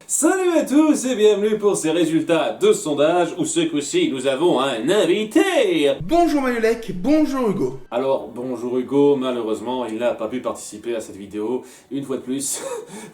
Salut à tous et bienvenue pour ces résultats de sondage où ce coup-ci nous avons un invité. Bonjour Mayolek, bonjour Hugo. Alors bonjour Hugo, malheureusement il n'a pas pu participer à cette vidéo une fois de plus.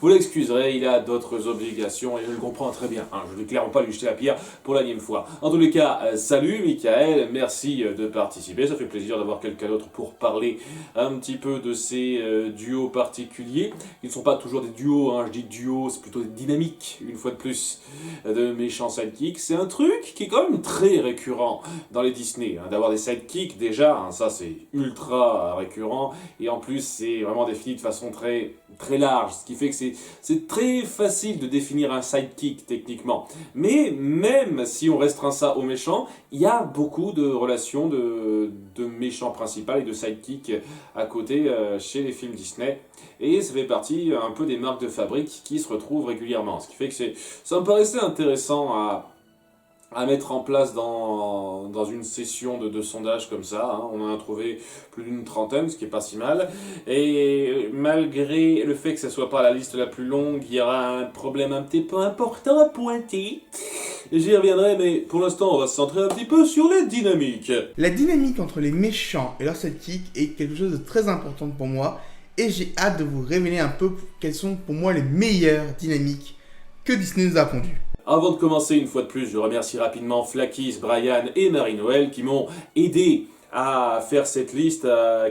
Vous l'excuserez, il a d'autres obligations et je le comprends très bien. Je ne vais clairement pas lui jeter la pierre pour la 9e fois. En tous les cas, salut Michael, merci de participer, ça fait plaisir d'avoir quelqu'un d'autre pour parler un petit peu de ces duos particuliers. Ils ne sont pas toujours des duos, je dis duos, c'est plutôt des dynamiques. Une fois de plus, de méchants sidekicks. C'est un truc qui est quand même très récurrent dans les Disney, d'avoir des sidekicks déjà, ça c'est ultra récurrent, et en plus c'est vraiment défini de façon très, très large, ce qui fait que c'est très facile de définir un sidekick techniquement. Mais même si on restreint ça aux méchants, il y a beaucoup de relations de méchants principaux et de sidekicks à côté chez les films Disney, et ça fait partie un peu des marques de fabrique qui se retrouvent régulièrement. Ce qui fait que ça me paraissait intéressant à mettre en place dans une session de sondage comme ça. On en a trouvé plus d'une trentaine, ce qui est pas si mal. Et malgré le fait que ça soit pas la liste la plus longue, il y aura un problème un petit peu important à pointer. J'y reviendrai, mais pour l'instant, on va se centrer un petit peu sur les dynamiques. La dynamique entre les méchants et leurs sidekicks est quelque chose de très important pour moi et j'ai hâte de vous révéler un peu quelles sont pour moi les meilleures dynamiques que Disney nous a pondues. Avant de commencer, une fois de plus, je remercie rapidement Flackis, Brian et Marie-Noël qui m'ont aidé à faire cette liste,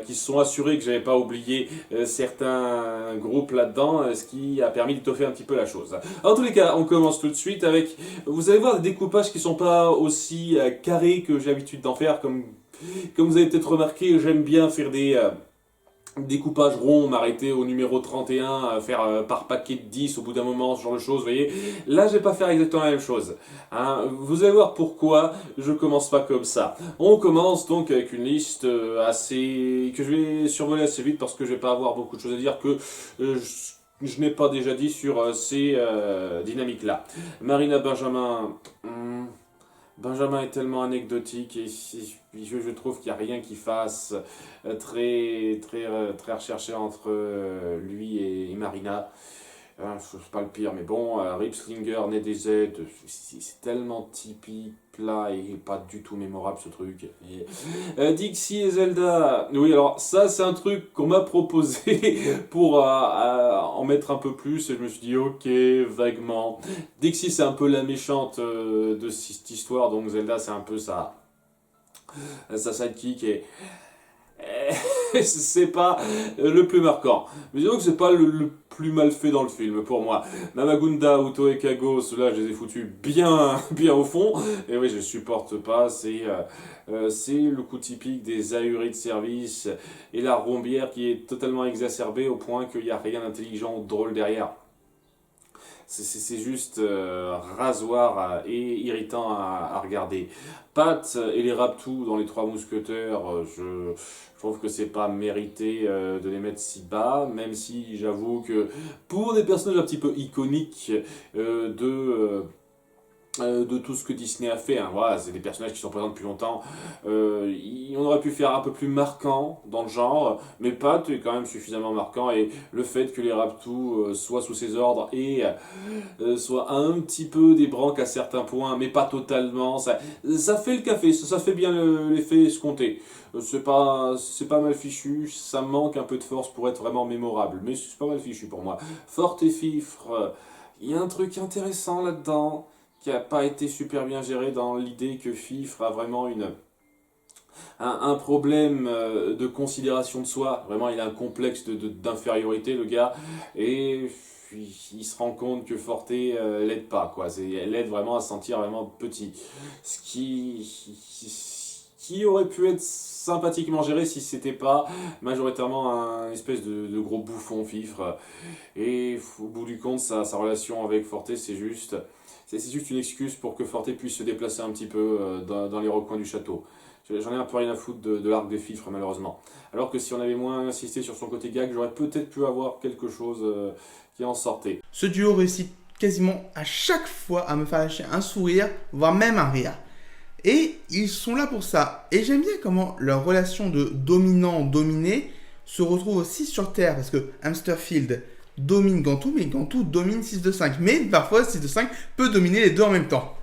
qui se sont assurés que j'avais pas oublié certains groupes là-dedans, ce qui a permis d'étoffer un petit peu la chose. En tous les cas, on commence tout de suite avec, vous allez voir des découpages qui sont pas aussi carrés que j'ai l'habitude d'en faire, comme vous avez peut-être remarqué, j'aime bien faire des découpage rond, m'arrêter au numéro 31, faire par paquet de 10 au bout d'un moment, ce genre de choses, vous voyez. Là, je vais pas faire exactement la même chose. Vous allez voir pourquoi je commence pas comme ça. On commence donc avec une liste que je vais survoler assez vite parce que je vais pas avoir beaucoup de choses à dire que je n'ai pas déjà dit sur ces dynamiques-là. Marina Benjamin... Benjamin est tellement anecdotique et je trouve qu'il n'y a rien qui fasse très recherché entre lui et Marina. C'est pas le pire, mais bon, Rip Slinger, Ned des Z, c'est tellement typique là et pas du tout mémorable ce truc. Dixie et Zelda, oui, alors ça c'est un truc qu'on m'a proposé pour en mettre un peu plus et je me suis dit ok, vaguement. Dixie c'est un peu la méchante de cette histoire, donc Zelda c'est un peu sa sidekick et c'est pas le plus marquant. Mais disons que c'est pas le plus mal fait dans le film pour moi. Mamagunda, Uto et Kago, ceux-là je les ai foutus bien au fond. Et oui, je supporte pas. C'est le coup typique des ahuris de service et la rombière qui est totalement exacerbée au point qu'il n'y a rien d'intelligent ou de drôle derrière. C'est juste rasoir et irritant à regarder. Pat et les Raptous dans les Trois Mousquetaires, je trouve que c'est pas mérité de les mettre si bas, même si j'avoue que pour des personnages un petit peu iconiques de tout ce que Disney a fait, voilà, c'est des personnages qui sont présents depuis longtemps, on aurait pu faire un peu plus marquant dans le genre, mais Pat est quand même suffisamment marquant, et le fait que les Raptous soient sous ses ordres et soient un petit peu des branques à certains points, mais pas totalement, ça fait le café, ça fait bien l'effet escompté. C'est pas mal fichu, ça manque un peu de force pour être vraiment mémorable, mais c'est pas mal fichu pour moi. Forte et Fifre, il y a un truc intéressant là-dedans, qui n'a pas été super bien géré dans l'idée que Fifre a vraiment un problème de considération de soi. Vraiment, il a un complexe d'infériorité, le gars, et il se rend compte que Forte l'aide pas, quoi. Elle l'aide vraiment à se sentir vraiment petit. Ce qui aurait pu être sympathiquement géré si c'était pas majoritairement un espèce de gros bouffon Fifre. Et au bout du compte, sa relation avec Forte, c'est juste une excuse pour que Forte puisse se déplacer un petit peu dans les recoins du château. J'en ai un peu rien à foutre de l'arc des Fifres, malheureusement. Alors que si on avait moins insisté sur son côté gag, j'aurais peut-être pu avoir quelque chose qui en sortait. Ce duo réussit quasiment à chaque fois à me faire lâcher un sourire, voire même un rire. Et ils sont là pour ça. Et j'aime bien comment leur relation de dominant-dominé se retrouve aussi sur Terre. Parce que Hamsterfield domine Gantu, mais Gantu domine 6-2-5. Mais parfois 6-2-5 peut dominer les deux en même temps.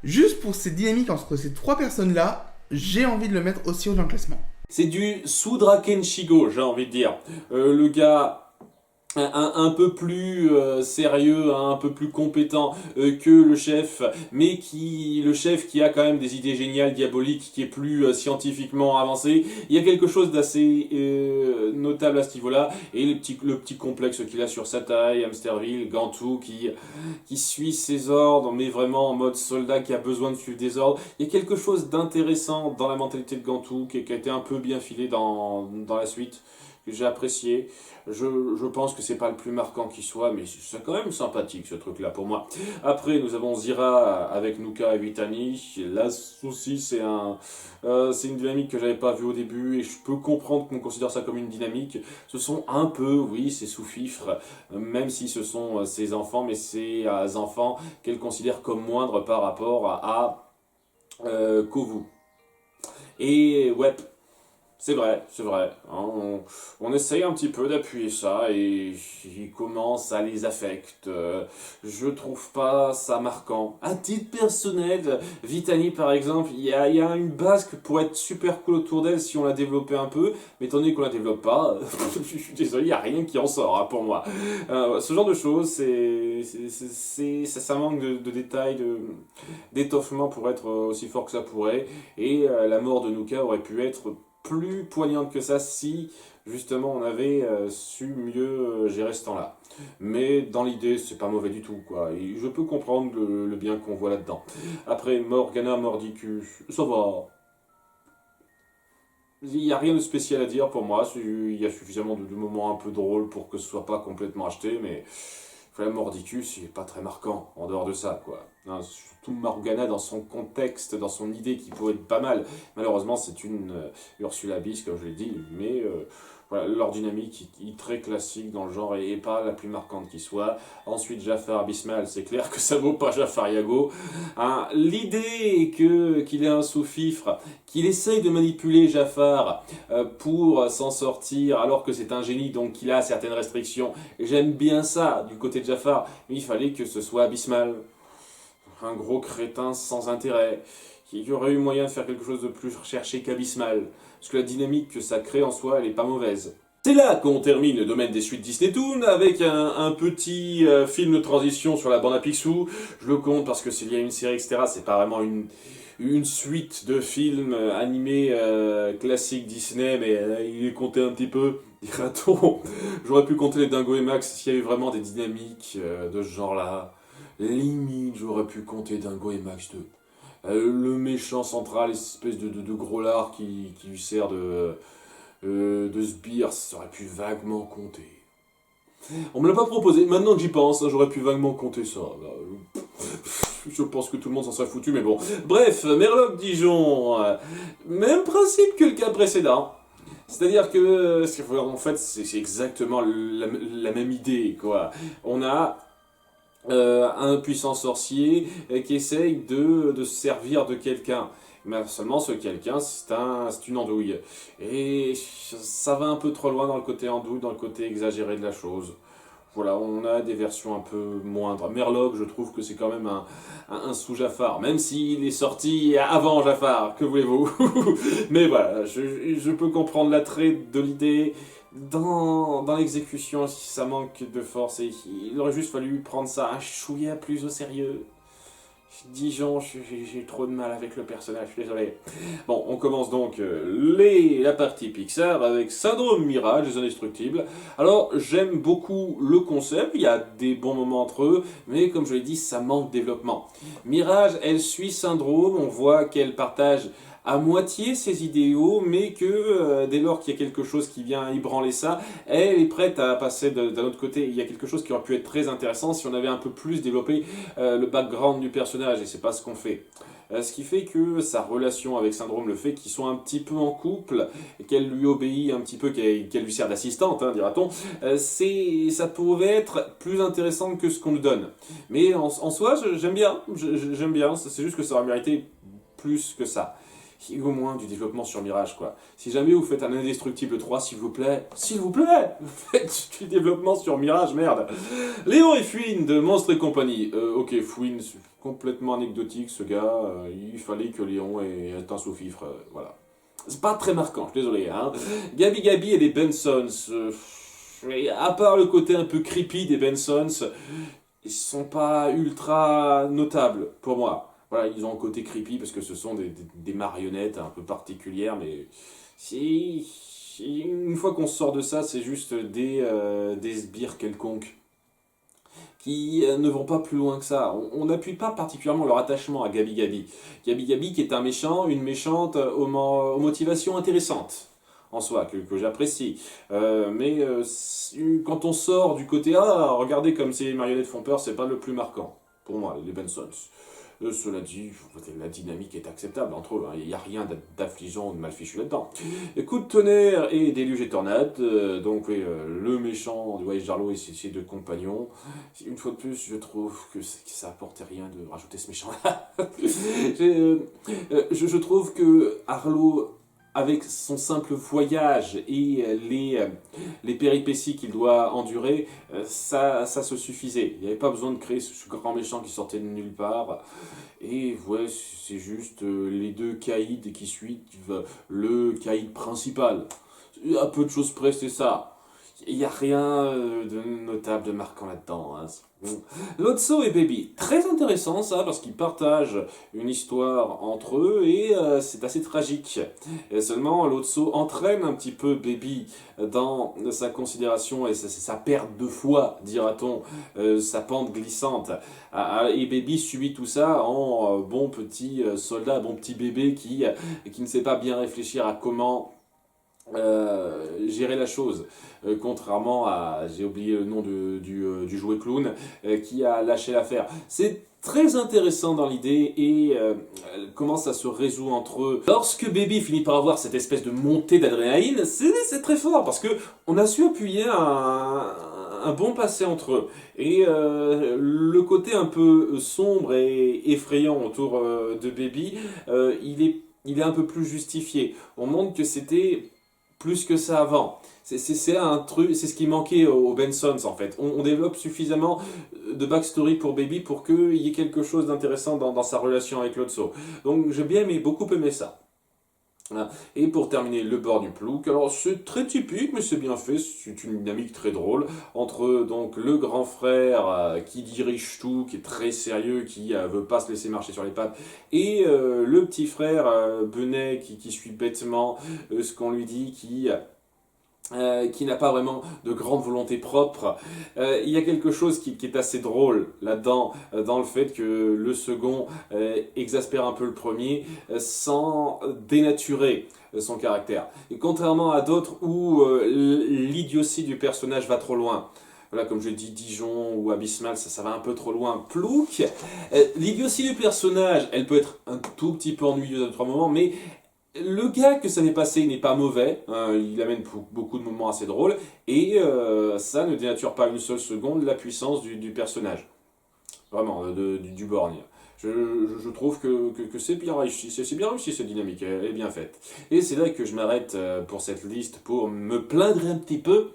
Juste pour ces dynamiques entre ces trois personnes-là, j'ai envie de le mettre aussi haut dans le classement. C'est du Sudraken Shigo, j'ai envie de dire. Le gars un peu plus sérieux, un peu plus compétent que le chef, mais le chef qui a quand même des idées géniales, diaboliques, qui est plus scientifiquement avancé. Il y a quelque chose d'assez notable à ce niveau-là, et le petit complexe qu'il a sur sa taille, Hamsterville, Gantu, qui suit ses ordres, mais vraiment en mode soldat qui a besoin de suivre des ordres. Il y a quelque chose d'intéressant dans la mentalité de Gantu, qui a été un peu bien filé dans la suite, que j'ai apprécié. Je pense que c'est pas le plus marquant qui soit, mais c'est quand même sympathique ce truc-là pour moi. Après, nous avons Zira avec Nuka et Vitani. Là aussi, c'est une dynamique que j'avais pas vue au début, et je peux comprendre qu'on considère ça comme une dynamique. Ce sont un peu, oui, c'est sous-fifre, même si ce sont ses enfants, mais ces enfants qu'elle considère comme moindres par rapport à Kovu. Et ouais. C'est vrai. Hein, on essaye un petit peu d'appuyer ça et il commence à les affecter. Je trouve pas ça marquant. À titre personnel, Vitani par exemple, il y a une base pour être super cool autour d'elle si on la développait un peu, mais étant donné qu'on la développe pas, je suis désolé, il n'y a rien qui en sort hein, pour moi. Ce genre de choses, ça manque de détails, d'étoffement pour être aussi fort que ça pourrait. Et la mort de Nuka aurait pu être plus poignante que ça si justement on avait su mieux gérer ce temps-là. Mais dans l'idée, c'est pas mauvais du tout, quoi. Et je peux comprendre le bien qu'on voit là-dedans. Après, Morgana Mordicus, ça va. Il n'y a rien de spécial à dire pour moi. Il y a suffisamment de moments un peu drôles pour que ce soit pas complètement acheté, mais la Mordicus, il est pas très marquant en dehors de ça, quoi. Hein, surtout Morgana dans son contexte, dans son idée qui pourrait être pas mal. Malheureusement, c'est une Ursula Bis, comme je l'ai dit, mais voilà, leur dynamique est très classique dans le genre et pas la plus marquante qui soit. Ensuite, Jafar Abysmal, c'est clair que ça vaut pas Jafar Yago. Hein, l'idée qu'il est un sous-fifre, qu'il essaye de manipuler Jafar pour s'en sortir, alors que c'est un génie, donc qu'il a certaines restrictions. J'aime bien ça du côté de Jafar, mais il fallait que ce soit Abysmal. Un gros crétin sans intérêt, qui aurait eu moyen de faire quelque chose de plus recherché qu'Abysmal. Parce que la dynamique que ça crée en soi, elle est pas mauvaise. C'est là qu'on termine le domaine des suites Disney Toon avec un petit film de transition sur la bande à Picsou. Je le compte parce que s'il y a une série, etc., c'est pas vraiment une suite de films animés classiques Disney, mais il est compté un petit peu, dira-t-on. J'aurais pu compter les Dingo et Max s'il y avait vraiment des dynamiques de ce genre-là. Limite, j'aurais pu compter Dingo et Max 2. Le méchant central, espèce de gros lard qui lui sert de sbire, ça aurait pu vaguement compter. On me l'a pas proposé, maintenant que j'y pense, j'aurais pu vaguement compter ça. Je pense que tout le monde s'en serait foutu, mais bon. Bref, Merloc Dijon, même principe que le cas précédent. C'est-à-dire que, en fait, c'est exactement la même idée, quoi. On a un puissant sorcier qui essaye de se servir de quelqu'un. Mais seulement ce quelqu'un, c'est une andouille. Et ça va un peu trop loin dans le côté andouille, dans le côté exagéré de la chose. Voilà, on a des versions un peu moindres. Merloc, je trouve que c'est quand même un sous-Jafar, même s'il est sorti avant Jafar, que voulez-vous. Mais voilà, je peux comprendre l'attrait de l'idée. Dans l'exécution, ça manque de force et il aurait juste fallu prendre ça un chouïa plus au sérieux. Dijon, j'ai trop de mal avec le personnage, je suis désolé. Bon, on commence donc la partie Pixar avec Syndrome Mirage, les Indestructibles. Alors, j'aime beaucoup le concept, il y a des bons moments entre eux, mais comme je l'ai dit, ça manque de développement. Mirage, elle suit Syndrome, on voit qu'elle partage à moitié ses idéaux, mais que dès lors qu'il y a quelque chose qui vient ébranler ça, elle est prête à passer d'un autre côté. Il y a quelque chose qui aurait pu être très intéressant si on avait un peu plus développé le background du personnage, et c'est pas ce qu'on fait. Ce qui fait que sa relation avec Syndrome, le fait qu'ils soient un petit peu en couple, et qu'elle lui obéit un petit peu, qu'elle lui sert d'assistante, hein, dira-t-on, ça pouvait être plus intéressant que ce qu'on nous donne. Mais en soi, j'aime bien, c'est juste que ça aurait mérité plus que ça. Et au moins du développement sur Mirage, quoi. Si jamais vous faites un Indestructible 3, s'il vous plaît, faites du développement sur Mirage, merde. Léon et Fouine de Monstres et compagnie. Ok, Fouine, c'est complètement anecdotique, ce gars. Il fallait que Léon ait un sous-fifre, voilà. C'est pas très marquant, je suis désolé, hein. Gabi Gabi et les Bensons. Et à part le côté un peu creepy des Bensons, ils sont pas ultra notables pour moi. Voilà, ils ont un côté creepy parce que ce sont des marionnettes un peu particulières, mais une fois qu'on sort de ça, c'est juste des sbires quelconques qui ne vont pas plus loin que ça. On n'appuie pas particulièrement leur attachement à Gabi Gabi. Gabi Gabi qui est un méchant, une méchante aux motivations intéressantes en soi, que j'apprécie. Quand on sort du côté « Ah, regardez comme ces marionnettes font peur », c'est pas le plus marquant, pour moi, les Bensons. Cela dit, la dynamique est acceptable entre eux, il n'y a rien d'affligeant ou de mal fichu là-dedans. Coup de tonnerre et déluge et tornade, le méchant de Voyage Jarlo et ses deux compagnons. Une fois de plus, je trouve que ça apportait rien de rajouter ce méchant-là. Je trouve que Arlo, avec son simple voyage et les péripéties qu'il doit endurer, ça se suffisait. Il n'y avait pas besoin de créer ce grand méchant qui sortait de nulle part. Et ouais, c'est juste les deux caïds qui suivent le caïd principal. À peu de choses près, c'est ça. Il n'y a rien de notable, de marquant là-dedans. Hein. Lotso et Baby, très intéressant ça, parce qu'ils partagent une histoire entre eux et c'est assez tragique. Et seulement, Lotso entraîne un petit peu Baby dans sa considération et sa perte de foi, dira-t-on, sa pente glissante. Et Baby subit tout ça en bon petit soldat, bon petit bébé qui ne sait pas bien réfléchir à comment gérer la chose, contrairement à, j'ai oublié le nom du jouet clown, qui a lâché l'affaire. C'est très intéressant dans l'idée et comment ça se résout entre eux. Lorsque Baby finit par avoir cette espèce de montée d'adrénaline, c'est très fort parce que on a su appuyer un bon passé entre eux. Et le côté un peu sombre et effrayant autour de Baby, il est un peu plus justifié. On montre que c'était plus que ça avant. C'est un truc, c'est ce qui manquait aux Bensons en fait. On développe suffisamment de backstory pour Baby pour qu'il y ait quelque chose d'intéressant dans sa relation avec Lotso. Donc j'ai beaucoup aimé ça. Voilà. Et pour terminer, le bord du plouc. Alors c'est très typique, mais c'est bien fait. C'est une dynamique très drôle entre donc le grand frère qui dirige tout, qui est très sérieux, qui veut pas se laisser marcher sur les pattes, et le petit frère Benet qui suit bêtement ce qu'on lui dit, qui n'a pas vraiment de grande volonté propre. Il y a quelque chose qui est assez drôle là-dedans, dans le fait que le second exaspère un peu le premier sans dénaturer son caractère. Et contrairement à d'autres où l'idiotie du personnage va trop loin. Voilà, comme je dis, Dijon ou Abysmal, ça va un peu trop loin. Plouc, l'idiotie du personnage, elle peut être un tout petit peu ennuyeuse à 3 moments, mais le gars que ça m'est passé n'est pas mauvais, il amène beaucoup de moments assez drôles, et ça ne dénature pas une seule seconde la puissance du personnage. Vraiment, du borgne. Je trouve que c'est bien réussi, cette dynamique, elle est bien faite. Et c'est là que je m'arrête pour cette liste, pour me plaindre un petit peu,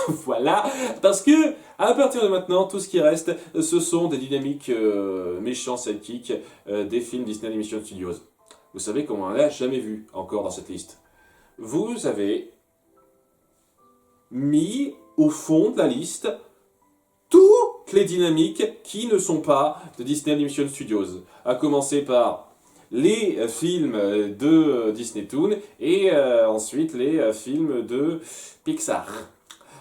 voilà, parce que à partir de maintenant, tout ce qui reste, ce sont des dynamiques méchants, sidekicks, des films Disney Animation Studios. Vous savez qu'on n'en a jamais vu encore dans cette liste. Vous avez mis au fond de la liste toutes les dynamiques qui ne sont pas de Disney Animation Studios. À commencer par les films de Disney Toon et ensuite les films de Pixar.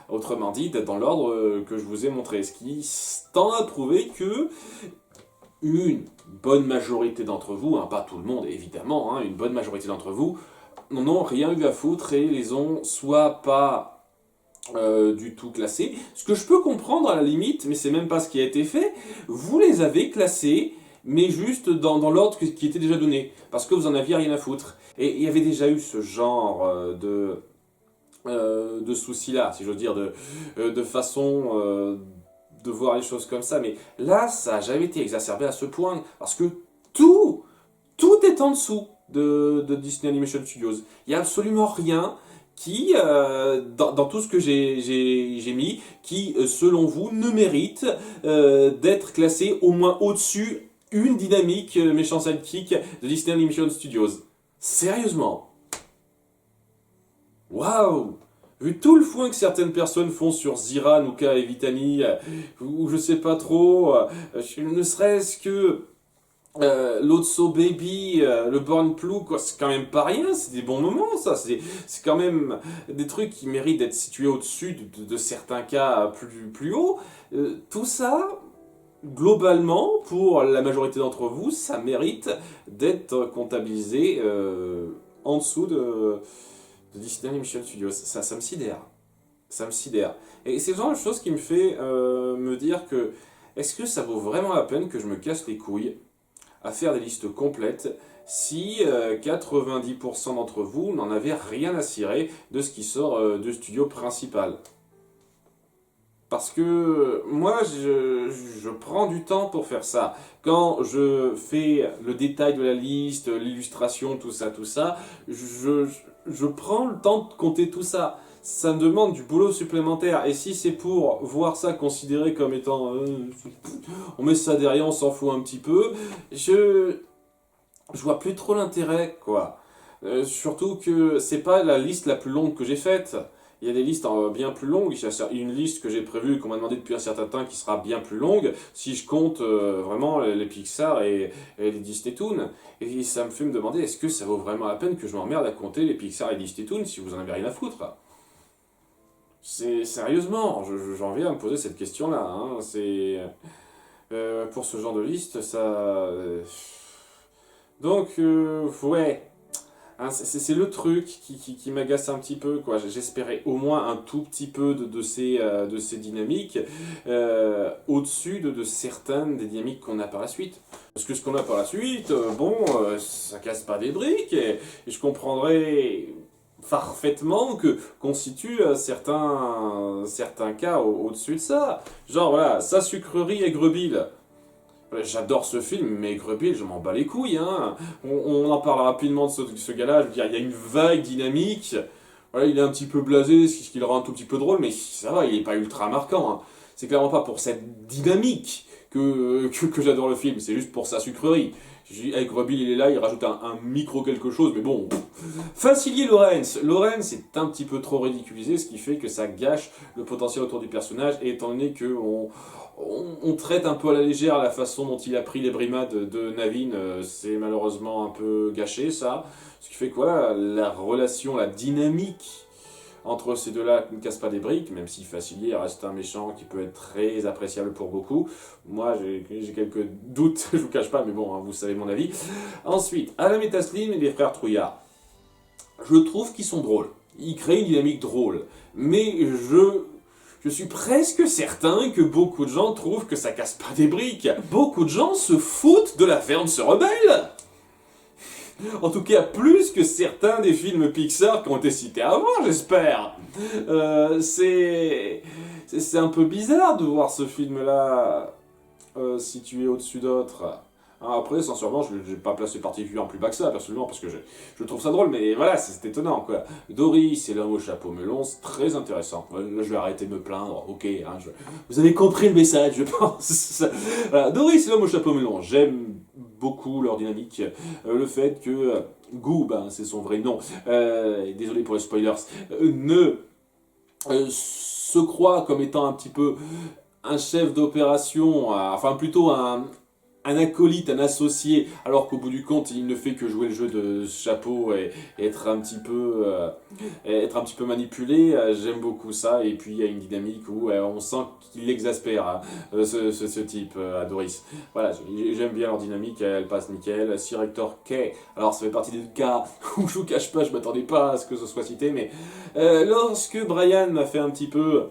Autrement dit, dans l'ordre que je vous ai montré. Ce qui tend à prouver que une bonne majorité d'entre vous, pas tout le monde évidemment, une bonne majorité d'entre vous n'en ont rien eu à foutre et les ont soit pas du tout classés, ce que je peux comprendre à la limite, mais c'est même pas ce qui a été fait, vous les avez classés, mais juste dans l'ordre qui était déjà donné, parce que vous en aviez rien à foutre. Et il y avait déjà eu ce genre de soucis-là, si j'ose dire, de façon de voir les choses comme ça, mais là, ça n'a jamais été exacerbé à ce point, parce que tout est en dessous. de Disney Animation Studios. Il n'y a absolument rien qui, dans tout ce que j'ai mis, qui, selon vous, ne mérite d'être classé au moins au-dessus une dynamique méchant sidekick de Disney Animation Studios. Sérieusement. Waouh! Vu tout le foin que certaines personnes font sur Zira, Nuka et Vitani, ou je sais pas trop, ne serait-ce que l'Otso Baby, le Born Plou, quoi, c'est quand même pas rien, c'est des bons moments, ça, c'est quand même des trucs qui méritent d'être situés au-dessus de certains cas plus haut. Tout ça, globalement, pour la majorité d'entre vous, ça mérite d'être comptabilisé en dessous de Disney Animation Studios. Ça me sidère. Ça me sidère. Et c'est le genre de chose qui me fait me dire que est-ce que ça vaut vraiment la peine que je me casse les couilles à faire des listes complètes si 90% d'entre vous n'en avez rien à cirer de ce qui sort du studio principal. Parce que moi, je prends du temps pour faire ça. Quand je fais le détail de la liste, l'illustration, tout ça, je prends le temps de compter tout ça. Ça me demande du boulot supplémentaire. Et si c'est pour voir ça considéré comme étant... on met ça derrière, on s'en fout un petit peu, je vois plus trop l'intérêt, quoi. Surtout que c'est pas la liste la plus longue que j'ai faite. Il y a des listes bien plus longues. Il y a une liste que j'ai prévue, qu'on m'a demandé depuis un certain temps, qui sera bien plus longue, si je compte vraiment les Pixar et les Disney Toons. Et ça me fait me demander, est-ce que ça vaut vraiment la peine que je m'emmerde à compter les Pixar et les Disney Toons si vous en avez rien à foutre? C'est sérieusement, j'en viens à me poser cette question-là. Hein. C'est pour ce genre de liste, ça. Donc, ouais. Hein, c'est le truc qui m'agace un petit peu, quoi. J'espérais au moins un tout petit peu de ces dynamiques au-dessus de certaines des dynamiques qu'on a par la suite. Parce que ce qu'on a par la suite, ça casse pas des briques, et je comprendrais parfaitement que constitue certains cas au-dessus de ça. Genre, voilà, sa sucrerie Aigre-Bill. J'adore ce film, mais Aigre-Bill, je m'en bats les couilles, hein. On en parle rapidement de ce gars-là. Je veux dire, il y a une vague dynamique. Voilà, il est un petit peu blasé, ce qui le rend un tout petit peu drôle, mais ça va, il est pas ultra marquant. Hein. C'est clairement pas pour cette dynamique que j'adore le film, c'est juste pour sa sucrerie. Aigre-Bill, il est là, il rajoute un micro quelque chose, mais bon. Facilier Lorenz. Lorenz est un petit peu trop ridiculisé, ce qui fait que ça gâche le potentiel autour du personnage, et étant donné que on traite un peu à la légère la façon dont il a pris les brimades de Naveen, c'est malheureusement un peu gâché, ça. Ce qui fait que voilà, la relation, la dynamique entre ces deux-là ne casse pas des briques, même si Facilier reste un méchant qui peut être très appréciable pour beaucoup. Moi, j'ai quelques doutes, je vous cache pas, mais bon, hein, vous savez mon avis. Ensuite, Adam et Taslim et les frères Trouillard. Je trouve qu'ils sont drôles. Ils créent une dynamique drôle. Mais je suis presque certain que beaucoup de gens trouvent que ça casse pas des briques. Beaucoup de gens se foutent de la ferme se rebelle. En tout cas, plus que certains des films Pixar qui ont été cités avant, j'espère. C'est un peu bizarre de voir ce film-là situé au-dessus d'autres. Après, sincèrement, je ne l'ai pas placé particulièrement plus bas que ça, personnellement, parce que je trouve ça drôle, mais voilà, c'est étonnant, quoi. Doris et l'homme au chapeau melon, c'est très intéressant. Là, je vais arrêter de me plaindre, ok, hein, vous avez compris le message, je pense. Voilà, Doris et l'homme au chapeau melon, j'aime beaucoup leur dynamique. Le fait que Goob, c'est son vrai nom, désolé pour les spoilers, ne se croit comme étant un petit peu un chef d'opération, enfin plutôt un acolyte, un associé, alors qu'au bout du compte, il ne fait que jouer le jeu de chapeau et être un petit peu manipulé. J'aime beaucoup ça, et puis il y a une dynamique où on sent qu'il l'exaspère, hein, ce type, à Doris. Voilà, j'aime bien leur dynamique, elle passe nickel. Sir Hector Kay, alors ça fait partie des cas où je vous cache pas, je m'attendais pas à ce que ce soit cité, mais lorsque Brian m'a fait un petit peu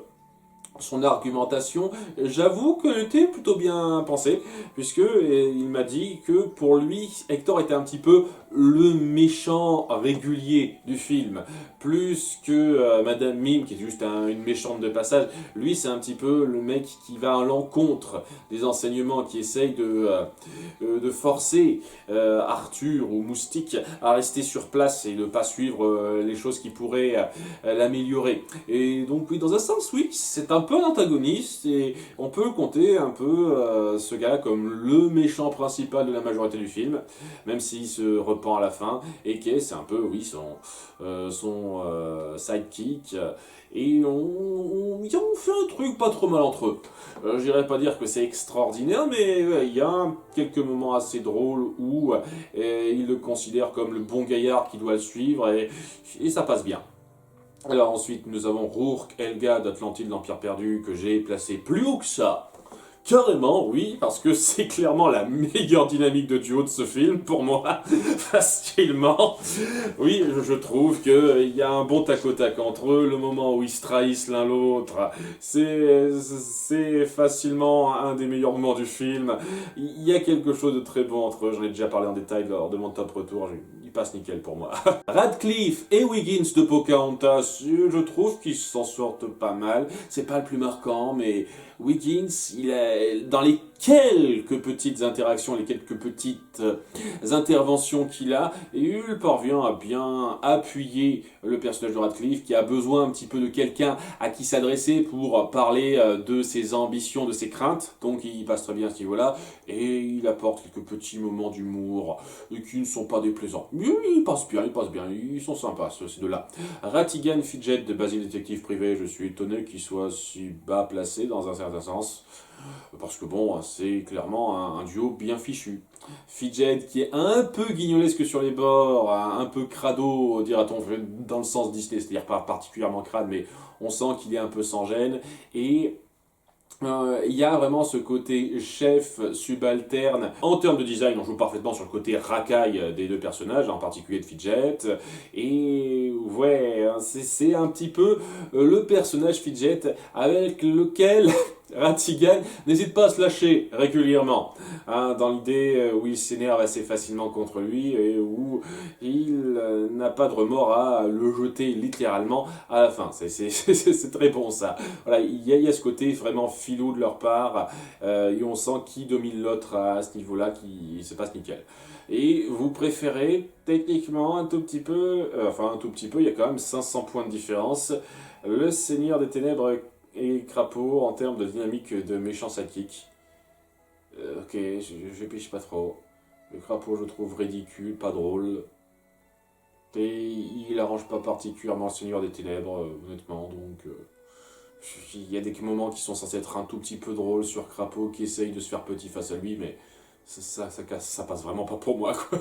son argumentation, j'avoue qu'elle était plutôt bien pensée, puisque il m'a dit que pour lui, Hector était un petit peu le méchant régulier du film, plus que Madame Mim, qui est juste une méchante de passage. Lui, c'est un petit peu le mec qui va à l'encontre des enseignements, qui essaye de forcer Arthur ou Moustique à rester sur place et de ne pas suivre les choses qui pourraient l'améliorer. Et donc oui, dans un sens, oui, c'est un peu un antagoniste et on peut compter un peu ce gars comme le méchant principal de la majorité du film, même s'il se repent à la fin et que c'est un peu, oui, son sidekick. Et ils ont fait un truc pas trop mal entre eux. J'irais pas dire que c'est extraordinaire, mais il y a quelques moments assez drôles où il le considère comme le bon gaillard qui doit le suivre et ça passe bien. Alors ensuite, nous avons Rourke, Helga d'Atlantide, l'Empire perdu, que j'ai placé plus haut que ça. Carrément, oui, parce que c'est clairement la meilleure dynamique de duo de ce film, pour moi, facilement. Oui, je trouve qu'il y a un bon tac au tac entre eux, le moment où ils se trahissent l'un l'autre, c'est facilement un des meilleurs moments du film. Il y a quelque chose de très bon entre eux, j'en ai déjà parlé en détail lors de mon top retour, il passe nickel pour moi. Radcliffe et Wiggins de Pocahontas, je trouve qu'ils s'en sortent pas mal, c'est pas le plus marquant, mais Wiggins, il est dans les quelques petites interactions, les quelques petites interventions qu'il a, et il parvient à bien appuyer le personnage de Radcliffe qui a besoin un petit peu de quelqu'un à qui s'adresser pour parler de ses ambitions, de ses craintes, donc il passe très bien à ce niveau-là, et il apporte quelques petits moments d'humour qui ne sont pas déplaisants. Mais il passe bien, ils sont sympas ces deux-là. Ratigan Fidget de Basile Détective Privé, je suis étonné qu'il soit si bas placé dans un certain sens, parce que bon, c'est clairement un duo bien fichu. Fidget qui est un peu guignolesque sur les bords, un peu crado, dira-t-on, dans le sens Disney, c'est-à-dire pas particulièrement crade, mais on sent qu'il est un peu sans gêne, et il y a vraiment ce côté chef subalterne. En termes de design, on joue parfaitement sur le côté racaille des deux personnages, en particulier de Fidget. Et ouais, c'est un petit peu le personnage Fidget avec lequel Ratigan n'hésite pas à se lâcher régulièrement, dans l'idée où il s'énerve assez facilement contre lui et où il n'a pas de remords à le jeter littéralement à la fin. C'est très bon ça. Voilà, il y a ce côté vraiment filou de leur part et on sent qui domine l'autre à ce niveau-là, qui se passe nickel. Et vous préférez techniquement un tout petit peu, il y a quand même 500 points de différence, le Seigneur des Ténèbres et Crapaud en termes de dynamique de méchant sidekick. Ok, je piche pas trop. Le Crapaud, je trouve ridicule, pas drôle. Et il arrange pas particulièrement le Seigneur des Ténèbres, honnêtement. Donc, il y a des moments qui sont censés être un tout petit peu drôles sur Crapaud qui essaye de se faire petit face à lui, mais ça passe vraiment pas pour moi, quoi.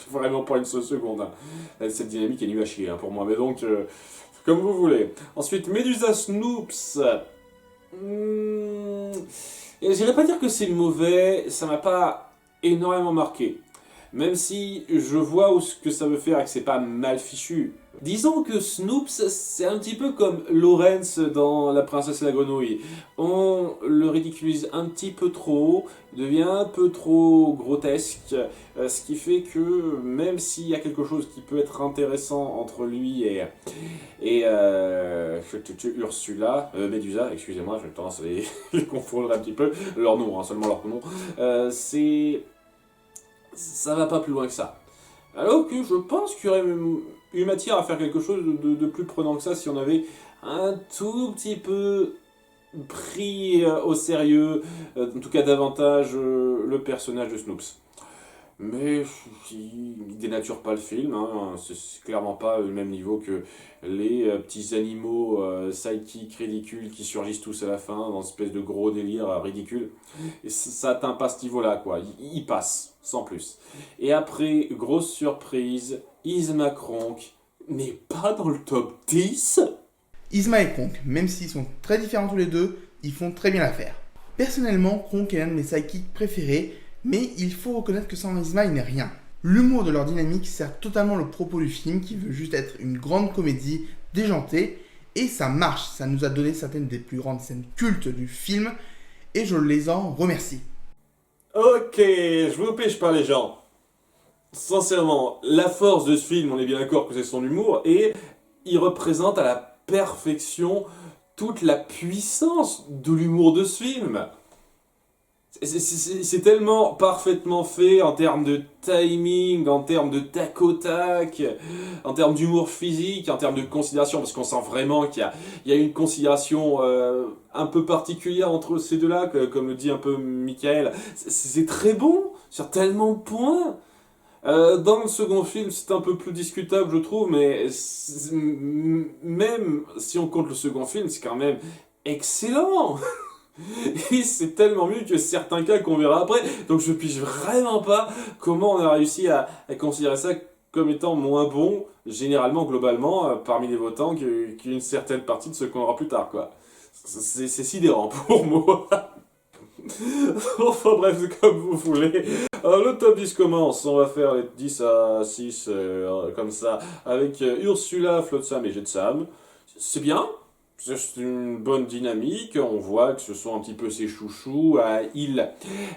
Vraiment pas une seule seconde. Hein. Cette dynamique est nulle à chier hein, pour moi. Mais donc, comme vous voulez. Ensuite, Medusa Snoops. J'irais pas dire que c'est mauvais, ça m'a pas énormément marqué. Même si je vois ce que ça veut faire et que c'est pas mal fichu. Disons que Snoops, c'est un petit peu comme Lawrence dans La Princesse et la Grenouille. On le ridiculise un petit peu trop, devient un peu trop grotesque, ce qui fait que même s'il y a quelque chose qui peut être intéressant entre lui et Ursula, Médusa, excusez-moi, j'ai tendance à les confondre un petit peu, leur nom, hein, seulement leur nom, ça va pas plus loin que ça. Alors que je pense qu'il y aurait eu matière à faire quelque chose de plus prenant que ça si on avait un tout petit peu pris au sérieux, en tout cas davantage, le personnage de Snoops. Mais il dénature pas le film, hein. C'est clairement pas le même niveau que les petits animaux sidekicks ridicules qui surgissent tous à la fin dans une espèce de gros délire ridicule. Et ça atteint pas ce niveau-là, quoi. Il passe, sans plus. Et après, grosse surprise, Isma Kronk n'est pas dans le top 10. Isma et Kronk, même s'ils sont très différents tous les deux, ils font très bien l'affaire. Personnellement, Kronk est l'un de mes sidekicks préférés, mais il faut reconnaître que sans Isma, il n'est rien. L'humour de leur dynamique sert totalement le propos du film qui veut juste être une grande comédie déjantée Et ça marche, ça nous a donné certaines des plus grandes scènes cultes du film, et je les en remercie. Ok, je vous pêche pas les gens. Sincèrement, la force de ce film, on est bien d'accord que c'est son humour, et il représente à la perfection toute la puissance de l'humour de ce film. C'est tellement parfaitement fait en termes de timing, en termes de tac au tac, en termes d'humour physique, en termes de considération, parce qu'on sent vraiment qu'il y a une considération un peu particulière entre ces deux-là, comme le dit un peu Michael. C'est très bon, sur tellement de points. Dans le second film, c'est un peu plus discutable, je trouve, mais même si on compte le second film, c'est quand même excellent. Et c'est tellement mieux que certains cas qu'on verra après. Donc je pige vraiment pas comment on a réussi à considérer ça comme étant moins bon, généralement, globalement, parmi les votants, qu'une certaine partie de ce qu'on aura plus tard, quoi. C'est sidérant pour moi. Enfin bref, c'est comme vous voulez. Alors, le top 10 commence. On va faire les 10 à 6, comme ça, avec Ursula, Flotsam et Jetsam. C'est bien. C'est une bonne dynamique, on voit que ce sont un petit peu ses chouchous, ils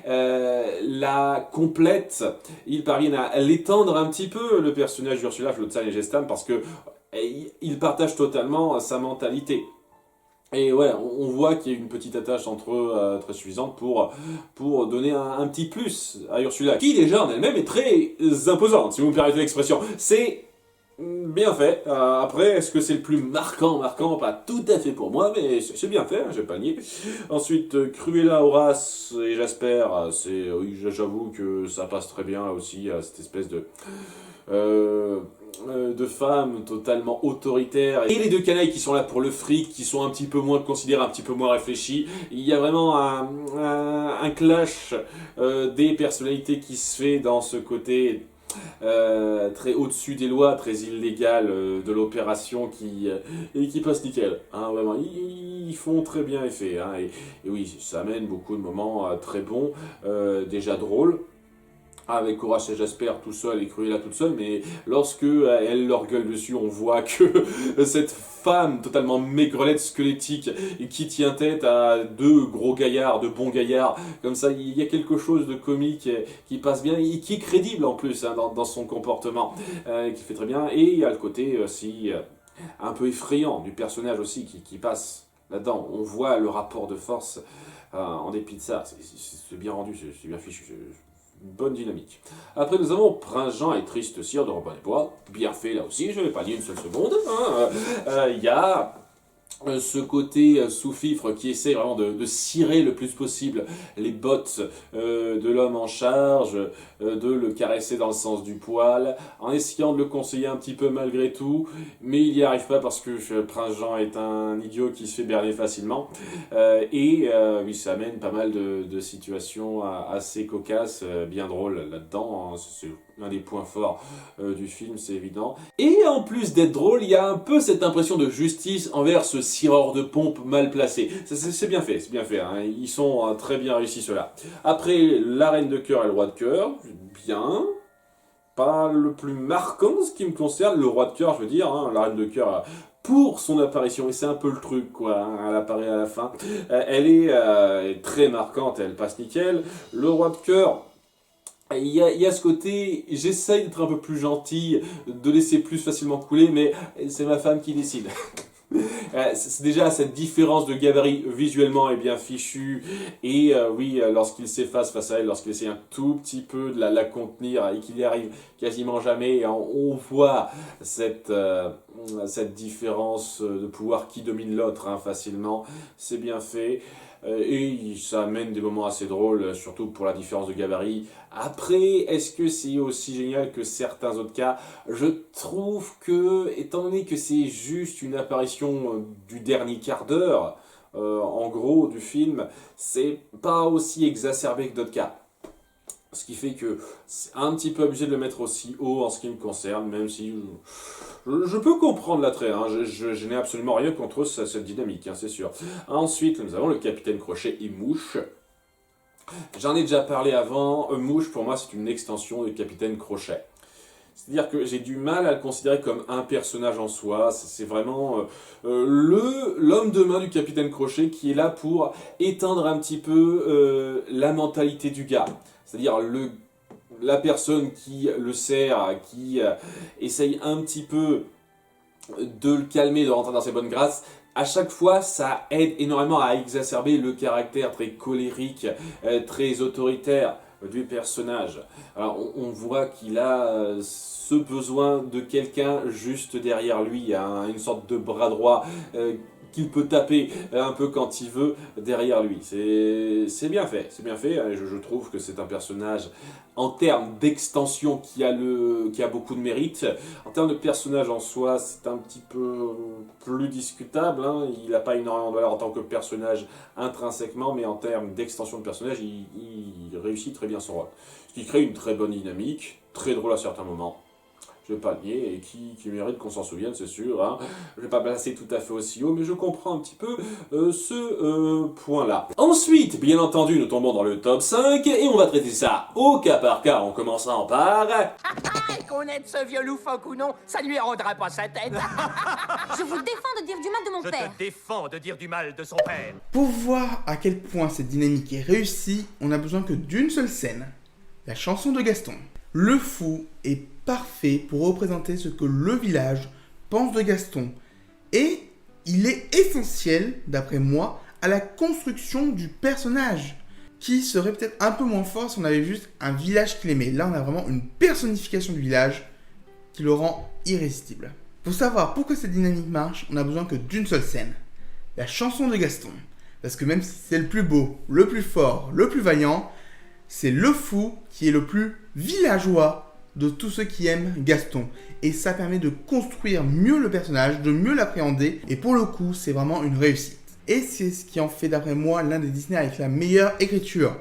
la complètent, ils parviennent à l'étendre un petit peu, le personnage d'Ursula, Flotsam et Gestam, parce que ils partagent totalement sa mentalité. Et ouais, on voit qu'il y a une petite attache entre eux très suffisante pour donner un petit plus à Ursula, qui déjà en elle-même est très imposante, si vous me permettez l'expression. C'est bien fait. Après, est-ce que c'est le plus marquant? Pas tout à fait pour moi, mais c'est bien fait, hein, je vais pas nier. Ensuite, Cruella, Horace et Jasper, oui, j'avoue que ça passe très bien aussi, cette espèce de femmes totalement autoritaires. Et les deux canailles qui sont là pour le fric, qui sont un petit peu moins considérés, un petit peu moins réfléchis. Il y a vraiment un clash des personnalités qui se fait dans ce côté très au-dessus des lois, très illégal de l'opération et qui passe nickel. Hein, vraiment, ils font très bien effet. Hein, et oui, ça amène beaucoup de moments très bons, déjà drôles. Avec Horace et Jasper tout seul et Cruella toute seule, mais lorsque elle leur gueule dessus, on voit que cette femme totalement maigrelette, squelettique, qui tient tête à deux gros gaillards, de bons gaillards, comme ça, il y a quelque chose de comique qui passe bien, et qui est crédible en plus hein, dans son comportement, qui fait très bien, et il y a le côté aussi un peu effrayant du personnage aussi qui passe là-dedans. On voit le rapport de force en dépit de ça, c'est bien rendu, c'est bien fichu, bonne dynamique. Après, nous avons Prince Jean et Triste Cire de Robin des Bois. Bien fait là aussi, je ne vais pas dire une seule seconde. Il y a ce côté sous-fifre qui essaie vraiment de cirer le plus possible les bottes de l'homme en charge, de le caresser dans le sens du poil, en essayant de le conseiller un petit peu malgré tout, mais il n'y arrive pas parce que Prince Jean est un idiot qui se fait berner facilement, oui, ça amène pas mal de situations assez cocasses, bien drôles là-dedans, hein. C'est l'un des points forts du film, c'est évident. Et en plus d'être drôle, il y a un peu cette impression de justice envers ce cireur de pompe mal placé. C'est bien fait, hein. Ils sont très bien réussis ceux-là. Après, la reine de cœur et le roi de cœur, bien. Pas le plus marquant ce qui me concerne, le roi de cœur, je veux dire, hein, la reine de cœur pour son apparition, et c'est un peu le truc, quoi, hein, elle apparaît à la fin. Elle est très marquante, elle passe nickel. Le roi de cœur, il y a ce côté, j'essaye d'être un peu plus gentil, de laisser plus facilement couler, mais c'est ma femme qui décide. C'est déjà cette différence de gabarit visuellement est bien fichue, et oui, lorsqu'il s'efface face à elle, lorsqu'il essaie un tout petit peu de la contenir et qu'il y arrive quasiment jamais, et on voit cette différence de pouvoir qui domine l'autre hein, facilement, c'est bien fait. Et ça amène des moments assez drôles, surtout pour la différence de gabarit. Après, est-ce que c'est aussi génial que certains autres cas? Je trouve que, étant donné que c'est juste une apparition du dernier quart d'heure, en gros, du film, c'est pas aussi exacerbé que d'autres cas. Ce qui fait que c'est un petit peu abusé de le mettre aussi haut en ce qui me concerne, même si je peux comprendre l'attrait, hein. Je n'ai absolument rien contre cette dynamique, hein, c'est sûr. Ensuite, nous avons le Capitaine Crochet et Mouche. J'en ai déjà parlé avant, Mouche pour moi c'est une extension du Capitaine Crochet. C'est-à-dire que j'ai du mal à le considérer comme un personnage en soi. C'est vraiment l'homme de main du Capitaine Crochet qui est là pour éteindre un petit peu la mentalité du gars. C'est-à-dire la personne qui le sert, qui essaye un petit peu de le calmer, de rentrer dans ses bonnes grâces. À chaque fois, ça aide énormément à exacerber le caractère très colérique, très autoritaire du personnage. Alors, on voit qu'il a ce besoin de quelqu'un juste derrière lui, une sorte de bras droit qu'il peut taper un peu quand il veut derrière lui. C'est bien fait, c'est bien fait. Je trouve que c'est un personnage en termes d'extension qui a beaucoup de mérite. En termes de personnage en soi, c'est un petit peu plus discutable, hein. Il n'a pas énormément de valeur en tant que personnage intrinsèquement, mais en termes d'extension de personnage, il réussit très bien son rôle. Ce qui crée une très bonne dynamique, très drôle à certains moments. Je ne vais pas le nier, et qui mérite qu'on s'en souvienne, c'est sûr. Hein. Je ne vais pas placer tout à fait aussi haut, mais je comprends un petit peu ce point-là. Ensuite, bien entendu, nous tombons dans le top 5, et on va traiter ça au cas par cas, en commençant par... Qu'on aide ce vieux loufoque ou non, ça ne lui rendra pas sa tête. Je vous défends de dire du mal de mon père. Je te défends de dire du mal de son père. Pour voir à quel point cette dynamique est réussie, on n'a besoin que d'une seule scène, la chanson de Gaston. Le fou est parfait pour représenter ce que le village pense de Gaston. Et il est essentiel, d'après moi, à la construction du personnage, qui serait peut-être un peu moins fort si on avait juste un village qu'il aimait. Là, on a vraiment une personnification du village qui le rend irrésistible. Pour savoir pourquoi cette dynamique marche, on n'a besoin que d'une seule scène, la chanson de Gaston. Parce que même si c'est le plus beau, le plus fort, le plus vaillant, c'est le fou qui est le plus villageois de tous ceux qui aiment Gaston. Et ça permet de construire mieux le personnage, de mieux l'appréhender. Et pour le coup, c'est vraiment une réussite. Et c'est ce qui en fait, d'après moi, l'un des Disney avec la meilleure écriture.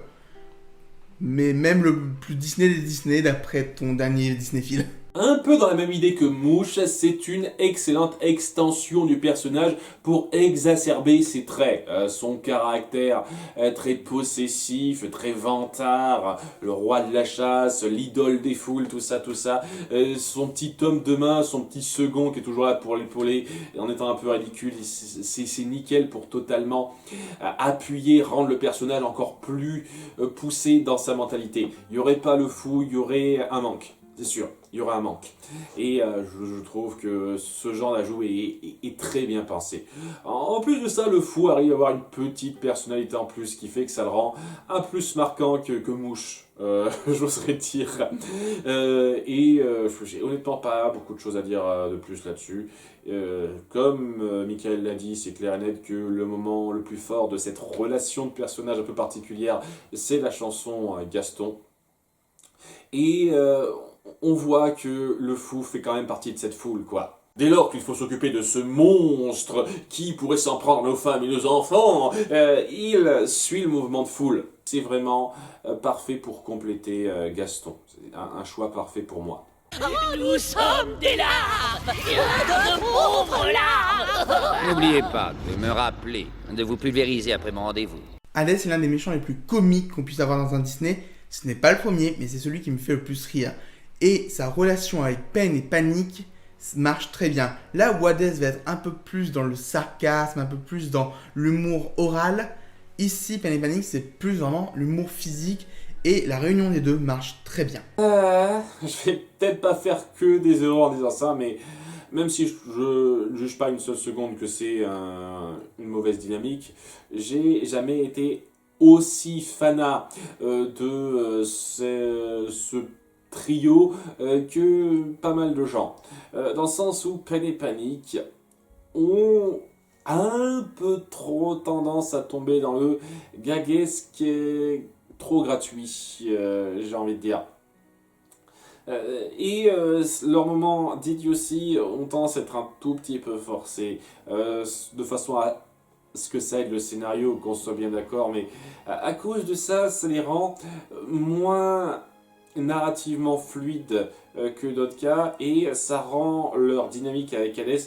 Mais même le plus Disney des Disney, d'après ton dernier Disneyfil. Un peu dans la même idée que Mouche, c'est une excellente extension du personnage pour exacerber ses traits. Son caractère très possessif, très vantard, le roi de la chasse, l'idole des foules, tout ça. Son petit homme de main, son petit second qui est toujours là pour l'épauler en étant un peu ridicule. C'est nickel pour totalement appuyer, rendre le personnage encore plus poussé dans sa mentalité. Il n'y aurait pas le fou, il y aurait un manque. C'est sûr, il y aura un manque. Et je trouve que ce genre d'ajout est très bien pensé. En plus de ça, le fou arrive à avoir une petite personnalité en plus qui fait que ça le rend un plus marquant que Mouche, j'oserais dire. J'ai honnêtement pas beaucoup de choses à dire de plus là-dessus. Comme Michael l'a dit, c'est clair et net que le moment le plus fort de cette relation de personnage un peu particulière, c'est la chanson Gaston. Et on voit que le fou fait quand même partie de cette foule, quoi. Dès lors qu'il faut s'occuper de ce monstre qui pourrait s'en prendre nos femmes et nos enfants, il suit le mouvement de foule. C'est vraiment parfait pour compléter Gaston. C'est un choix parfait pour moi. Nous sommes des larves, de pauvres larves. N'oubliez pas de me rappeler de vous pulvériser après mon rendez-vous. Hades est l'un des méchants les plus comiques qu'on puisse avoir dans un Disney. Ce n'est pas le premier, mais c'est celui qui me fait le plus rire. Et sa relation avec Peine et Panique marche très bien. Là où Hades va être un peu plus dans le sarcasme, un peu plus dans l'humour oral, ici Peine et Panique c'est plus vraiment l'humour physique et la réunion des deux marche très bien. Je vais peut-être pas faire que des erreurs en disant ça, mais même si je ne juge pas une seule seconde que c'est une mauvaise dynamique, j'ai jamais été aussi fanat de ce trio que pas mal de gens. Dans le sens où Peine et Panique ont un peu trop tendance à tomber dans le gaguesque et trop gratuit, j'ai envie de dire. Leurs moments d'idiotie ont tendance à être un tout petit peu forcés, de façon à ce que ça aide le scénario, qu'on soit bien d'accord, mais à cause de ça, ça les rend moins narrativement fluides que d'autres cas, et ça rend leur dynamique avec Hades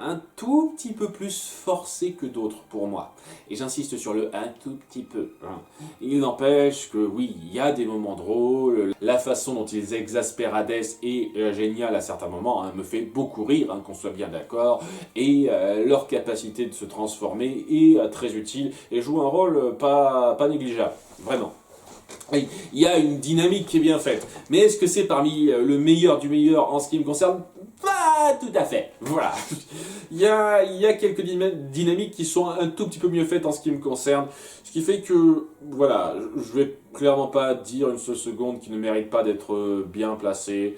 un tout petit peu plus forcé que d'autres pour moi. Et j'insiste sur le un tout petit peu. Hein. Il n'empêche que oui, il y a des moments drôles, la façon dont ils exaspèrent Hades est géniale à certains moments, hein, me fait beaucoup rire, hein, qu'on soit bien d'accord, et leur capacité de se transformer est très utile et joue un rôle pas négligeable, vraiment. Il y a une dynamique qui est bien faite, mais est-ce que c'est parmi le meilleur du meilleur en ce qui me concerne? Pas tout à fait, voilà. Il y a quelques dynamiques qui sont un tout petit peu mieux faites en ce qui me concerne, ce qui fait que, voilà, je vais clairement pas dire une seule seconde qui ne mérite pas d'être bien placé.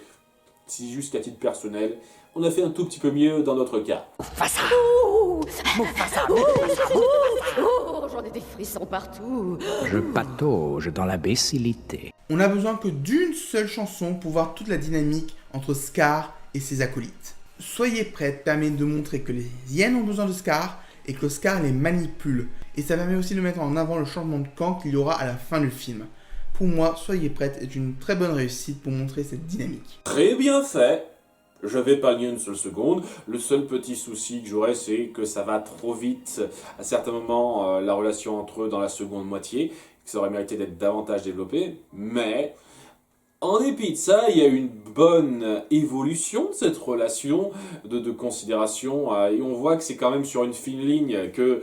C'est juste qu'à titre personnel, on a fait un tout petit peu mieux dans notre cas. Mufasa, j'en ai des frissons partout. Je patauge dans l'imbécilité. On a besoin que d'une seule chanson pour voir toute la dynamique entre Scar et ses acolytes. Soyez prête permet de montrer que les hyènes ont besoin de Scar et que Scar les manipule. Et ça permet aussi de mettre en avant le changement de camp qu'il y aura à la fin du film. Pour moi, Soyez prête est une très bonne réussite pour montrer cette dynamique. Très bien fait. Je vais pas nier une seule seconde. Le seul petit souci que j'aurais, c'est que ça va trop vite. À certains moments, la relation entre eux dans la seconde moitié, que ça aurait mérité d'être davantage développé. Mais, en dépit de ça, il y a une bonne évolution de cette relation de considération. Et on voit que c'est quand même sur une fine ligne que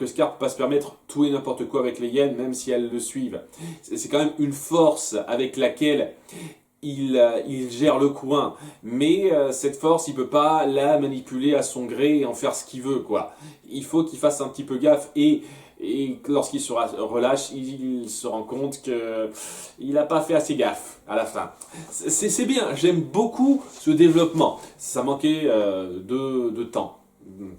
Scar peut pas se permettre tout et n'importe quoi avec les hyènes, même si elles le suivent. C'est quand même une force avec laquelle il gère le coin, mais cette force, il peut pas la manipuler à son gré et en faire ce qu'il veut, quoi. Il faut qu'il fasse un petit peu gaffe et lorsqu'il se relâche, il se rend compte qu'il n'a pas fait assez gaffe à la fin. C'est bien, j'aime beaucoup ce développement. Ça manquait de temps,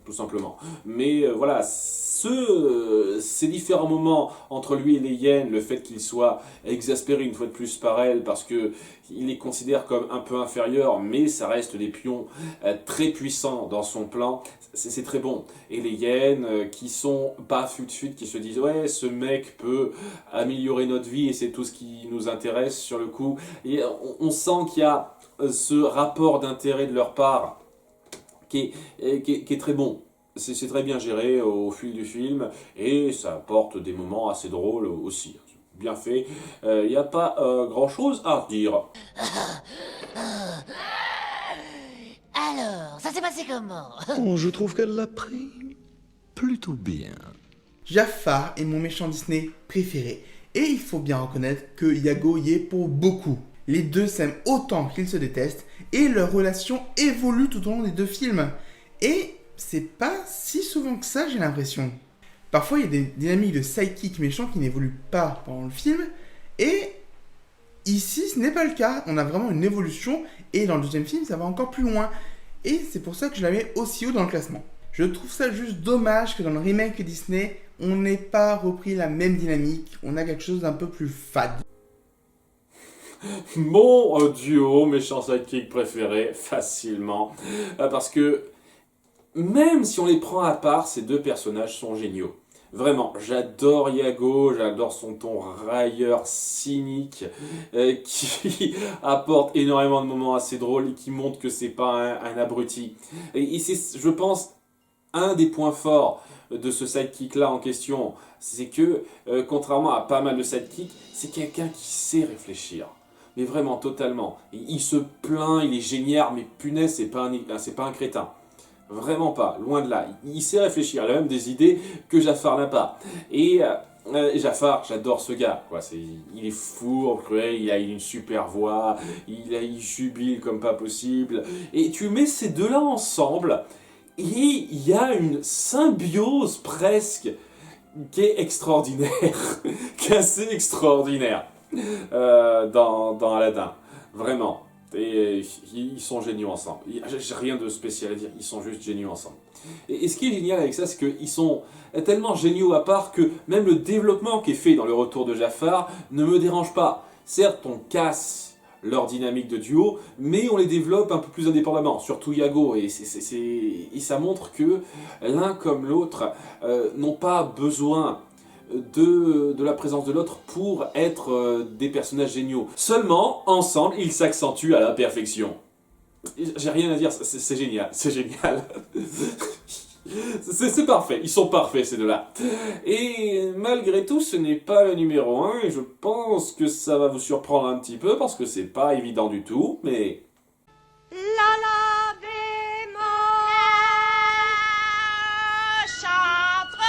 tout simplement. Mais voilà, ces différents moments entre lui et les hyènes, le fait qu'il soit exaspéré une fois de plus par elle parce que il les considère comme un peu inférieurs, mais ça reste des pions très puissants dans son plan, c'est très bon. Et les hyènes qui sont pas fut-fut, qui se disent ouais, ce mec peut améliorer notre vie et c'est tout ce qui nous intéresse sur le coup. Et on sent qu'il y a ce rapport d'intérêt de leur part qui est très bon. C'est très bien géré au fil du film et ça apporte des moments assez drôles aussi. Bien fait, il n'y a pas grand chose à redire. Alors, ça s'est passé comment? Oh, je trouve qu'elle l'a pris plutôt bien. Jafar est mon méchant Disney préféré et il faut bien reconnaître que Iago y est pour beaucoup. Les deux s'aiment autant qu'ils se détestent et leur relation évolue tout au long des deux films. Et c'est pas si souvent que ça, j'ai l'impression. Parfois, il y a des dynamiques de sidekick méchants qui n'évoluent pas pendant le film. Et ici, ce n'est pas le cas. On a vraiment une évolution. Et dans le deuxième film, ça va encore plus loin. Et c'est pour ça que je la mets aussi haut dans le classement. Je trouve ça juste dommage que dans le remake Disney, on n'ait pas repris la même dynamique. On a quelque chose d'un peu plus fade. Mon duo méchant sidekick préféré, facilement. Parce que même si on les prend à part, ces deux personnages sont géniaux. Vraiment, j'adore Iago, j'adore son ton railleur, cynique, qui apporte énormément de moments assez drôles et qui montre que c'est pas un abruti. Et c'est, je pense, un des points forts de ce sidekick-là en question, c'est que, contrairement à pas mal de sidekicks, c'est quelqu'un qui sait réfléchir. Mais vraiment, totalement. Il se plaint, il est génial, mais punaise, c'est pas un crétin. Vraiment pas, loin de là. Il sait réfléchir, il a même des idées que Jafar n'a pas. Et Jafar, j'adore ce gars. Quoi. Il est fourbe, cruel, il a une super voix, il jubile comme pas possible. Et tu mets ces deux-là ensemble, et il y a une symbiose presque qui est extraordinaire, qui est assez extraordinaire dans Aladdin. Vraiment. Et ils sont géniaux ensemble. J'ai rien de spécial à dire, ils sont juste géniaux ensemble. Et ce qui est génial avec ça, c'est qu'ils sont tellement géniaux à part que même le développement qui est fait dans le retour de Jafar ne me dérange pas. Certes, on casse leur dynamique de duo, mais on les développe un peu plus indépendamment, surtout Iago. Et ça montre que l'un comme l'autre n'ont pas besoin de la présence de l'autre pour être des personnages géniaux. Seulement, ensemble, ils s'accentuent à la perfection. J'ai rien à dire, c'est génial, c'est génial. C'est parfait, ils sont parfaits ces deux-là. Et malgré tout, ce n'est pas le numéro 1, et je pense que ça va vous surprendre un petit peu, parce que c'est pas évident du tout, mais... La la bémol, chantre,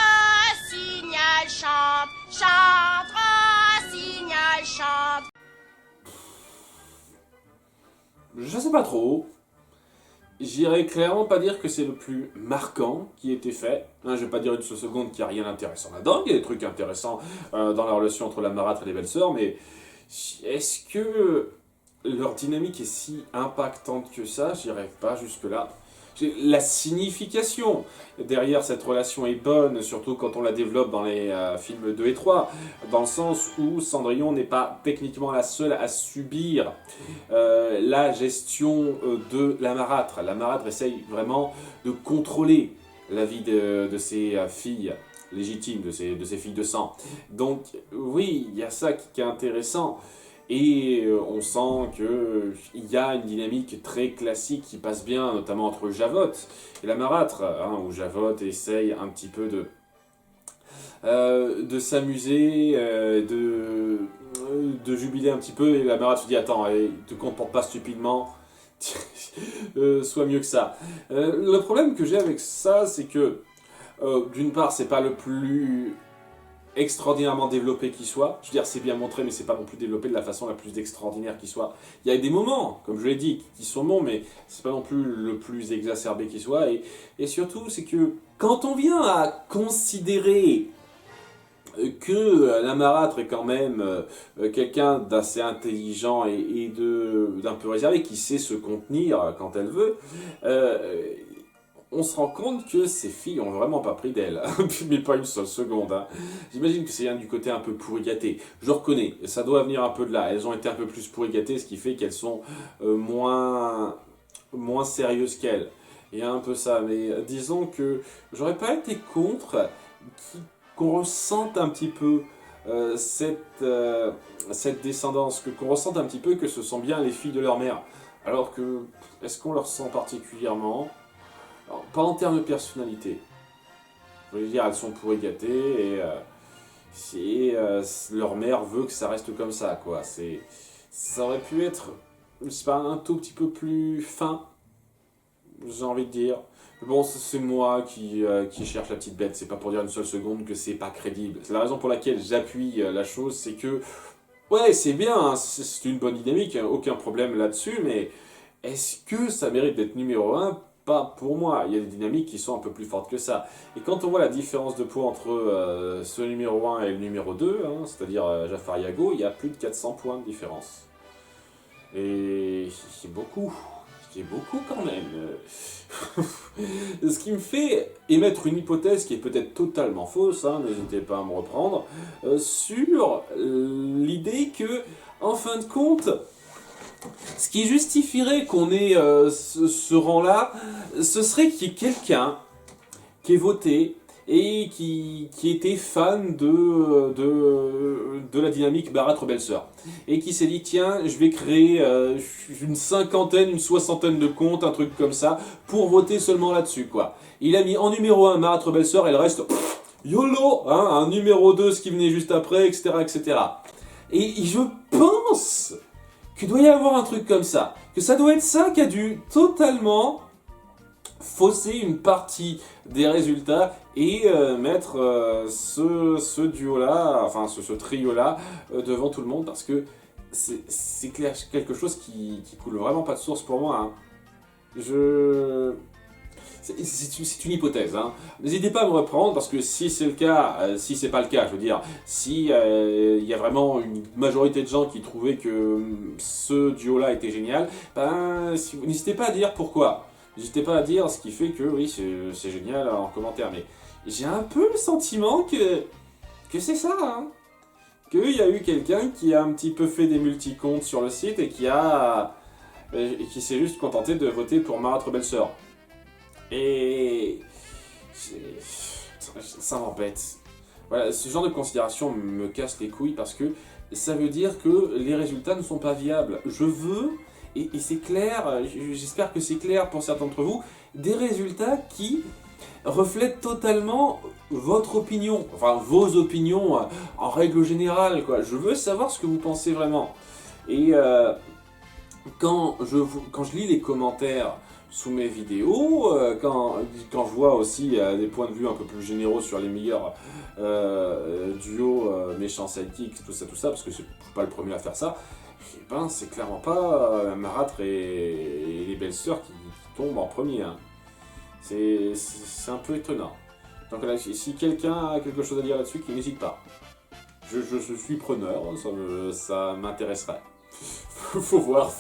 signal, chante, chantre, signal, chante. Je sais pas trop. J'irais clairement pas dire que c'est le plus marquant qui a été fait. Je vais pas dire une seule seconde qu'il n'y a rien d'intéressant là-dedans. Il y a des trucs intéressants dans la relation entre la marâtre et les belles-sœurs, mais est-ce que leur dynamique est si impactante que ça? J'irais pas jusque-là. La signification derrière cette relation est bonne, surtout quand on la développe dans les films 2 et 3, dans le sens où Cendrillon n'est pas techniquement la seule à subir la gestion de la marâtre. La marâtre essaye vraiment de contrôler la vie de ses filles légitimes, de ses filles de sang. Donc oui, il y a ça qui est intéressant. Et on sent qu'il y a une dynamique très classique qui passe bien, notamment entre Javotte et la marâtre, où Javotte essaye un petit peu de s'amuser, de jubiler un petit peu, et la marâtre se dit « Attends, te comporte pas stupidement, sois mieux que ça ». Le problème que j'ai avec ça, c'est que, d'une part, c'est pas le plus extraordinairement développé qui soit. Je veux dire, c'est bien montré, mais c'est pas non plus développé de la façon la plus extraordinaire qui soit. Il y a des moments, comme je l'ai dit, qui sont bons, mais c'est pas non plus le plus exacerbé qui soit. Et surtout, c'est que quand on vient à considérer que la marâtre est quand même quelqu'un d'assez intelligent et d'un peu réservé, qui sait se contenir quand elle veut, on se rend compte que ces filles ont vraiment pas pris d'elle, mais pas une seule seconde. Hein. J'imagine que c'est du côté un peu pourri gâté. Je reconnais, ça doit venir un peu de là. Elles ont été un peu plus pourri gâtées, ce qui fait qu'elles sont moins sérieuses qu'elles. Il y a un peu ça, mais disons que j'aurais pas été contre qu'on ressente un petit peu cette descendance, qu'on ressente un petit peu que ce sont bien les filles de leur mère. Alors que, est-ce qu'on le ressent particulièrement ? Alors, pas en termes de personnalité. Je veux dire, elles sont pourries gâtées et leur mère veut que ça reste comme ça, quoi. Ça aurait pu être, je sais pas, un tout petit peu plus fin, j'ai envie de dire. Mais bon, c'est moi qui cherche la petite bête. C'est pas pour dire une seule seconde que c'est pas crédible. C'est la raison pour laquelle j'appuie la chose, c'est que, ouais, c'est bien, hein, c'est une bonne dynamique, hein, aucun problème là-dessus, mais est-ce que ça mérite d'être numéro 1 ? Pas pour moi, il y a des dynamiques qui sont un peu plus fortes que ça. Et quand on voit la différence de poids entre ce numéro 1 et le numéro 2, hein, c'est-à-dire Jafar Yago, il y a plus de 400 points de différence. Et c'est beaucoup. C'est beaucoup quand même. Ce qui me fait émettre une hypothèse qui est peut-être totalement fausse, hein, n'hésitez pas à me reprendre, sur l'idée que, en fin de compte, ce qui justifierait qu'on ait ce rang-là, ce serait qu'il y ait quelqu'un qui ait voté et qui était fan de la dynamique marâtre-belle-sœur. Et qui s'est dit, tiens, je vais créer une cinquantaine, une soixantaine de comptes, un truc comme ça, pour voter seulement là-dessus, quoi. Il a mis en numéro 1 marâtre-belle-sœur et le reste, YOLO, hein, un numéro 2, ce qui venait juste après, etc., etc. Et je pense qu'il doit y avoir un truc comme ça, que ça doit être ça qui a dû totalement fausser une partie des résultats et mettre ce duo-là, enfin ce trio-là, devant tout le monde, parce que c'est quelque chose qui coule vraiment pas de source pour moi. Hein. C'est une hypothèse. Hein. N'hésitez pas à me reprendre, parce que si c'est le cas, si c'est pas le cas, je veux dire, si il y a vraiment une majorité de gens qui trouvaient que ce duo-là était génial, ben, n'hésitez pas à dire pourquoi. N'hésitez pas à dire ce qui fait que oui, c'est génial en commentaire. Mais j'ai un peu le sentiment que c'est ça. Hein. Qu'il y a eu quelqu'un qui a un petit peu fait des multicomptes sur le site et qui s'est juste contenté de voter pour marâtre belle-sœur. Et ça m'embête. Voilà, ce genre de considération me casse les couilles parce que ça veut dire que les résultats ne sont pas viables. Je veux Et c'est clair, j'espère que c'est clair pour certains d'entre vous, des résultats qui reflètent totalement votre opinion, enfin vos opinions en règle générale, quoi. Je veux savoir ce que vous pensez vraiment. Et quand je lis les commentaires sous mes vidéos, quand je vois aussi des points de vue un peu plus généraux sur les meilleurs duos méchants sidekicks, tout ça, parce que je suis pas le premier à faire ça, et ben c'est clairement pas Marâtre et les belles sœurs qui tombent en premier. Hein. C'est un peu étonnant. Donc là, si quelqu'un a quelque chose à dire là-dessus, qu'il n'hésite pas. Je suis preneur, ça m'intéresserait. Faut voir.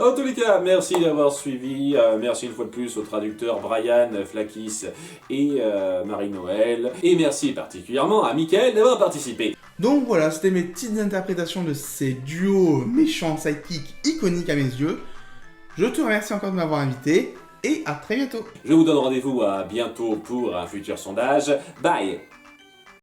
En tous les cas, merci d'avoir suivi. Merci une fois de plus aux traducteurs Brian, Flakis et Marie-Noël. Et merci particulièrement à Mickaël d'avoir participé. Donc voilà, c'était mes petites interprétations de ces duos méchants sidekicks iconiques à mes yeux. Je te remercie encore de m'avoir invité et à très bientôt. Je vous donne rendez-vous à bientôt pour un futur sondage. Bye!